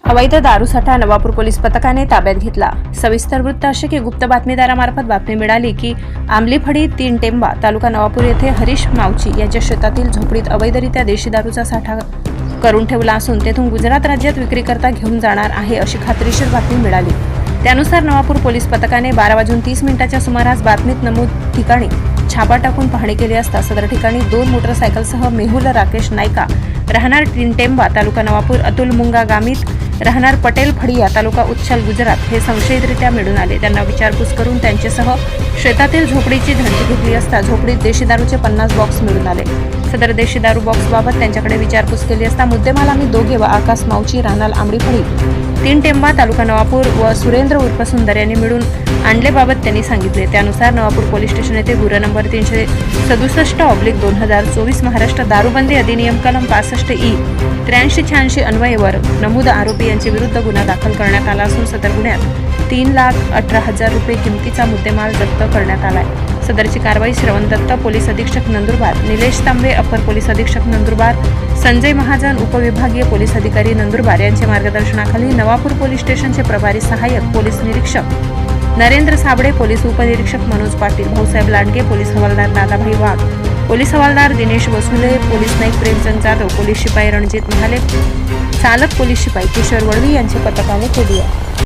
अवैध दारूसाठा नवापूर पोलीस पथकाने ताब्यात घेतला। सविस्तर वृत्त असे की गुप्त बातमीदारामार्फत बातमी मिळाली की आंबलीफळी 3 टेंबा तालुका नवापूर येथे हरीश मावची यांच्या शेतातील झोपडीत अवैधरित्या देशी दारूचा साठा करून ठेवला असून तेथून गुजरात राज्यात विक्रीकरता घेऊन जाणार आहे अशी खात्रीशीर बातमी मिळाली। त्यानुसार नवापूर पोलीस पथकाने 12:30 सुमारास बातमीत नमूद ठिकाणी छापा टाकून पाहणी केली असता सदर ठिकाणी 2 मोटरसायकलसह मेहुल राकेश नायका राहणार 3 टेंबा तालुका नवापूर, अतुल मुंगा गामित राहणार पटेल फडिया तालुका उच्छल गुजरात हे संशयितरित्या मिळून आले। त्यांना विचारपूस करून त्यांच्यासह शेतातील झोपडीची झडती घेतली असता झोपडीत देशी दारूचे 50 बॉक्स मिळून आले। सदर देशी दारू बॉक्सबाबत त्यांच्याकडे विचारपूस केली असता मुद्देमाल आम्ही दोघे व आकाश मावची राहणार आंबलीफळी 3 टेंबा तालुका नवापूर व सुरेंद्र उर्फ सुंदर यांनी मिळून आणलेबाबत त्यांनी सांगितले। त्यानुसार नवापूर पोलीस स्टेशन येथे गुन्हा नंबर 367/2024 महाराष्ट्र दारूबंदी अधिनियम कलम 65E 8386 अन्वयेवर नमूद आरोपी यांच्या विरुद्ध गुन्हा दाखल करण्यात आला असून सदर गुन्ह्यात 3,18,000 रुपये किमतीचा मुद्देमाल जप्त करण्यात आला आहे। सदरची कारवाई श्रवण दत्त पोलीस अधीक्षक नंदुरबार, निलेश तांबे अप्पर पोलीस अधीक्षक नंदुरबार, संजय महाजन उपविभागीय पोलीस अधिकारी नंदुरबार यांच्या मार्गदर्शनाखाली नवापूर पोलीस स्टेशनचे प्रभारी सहाय्यक पोलीस निरीक्षक नरेंद्र साबळे, पोलीस उपनिरीक्षक मनोज पाटील, भाऊसाहेब लांडगे, पोलीस हवालदार दादाभाई वाघ, पोलीस हवालदार दिनेश वसुले, पोलीस नाईक प्रेमचंद जाधव, पोलीस शिपाई रणजित महाले, चालक पोलीस शिपाई किशोर वडवी यांच्या पथकाने केली आहे।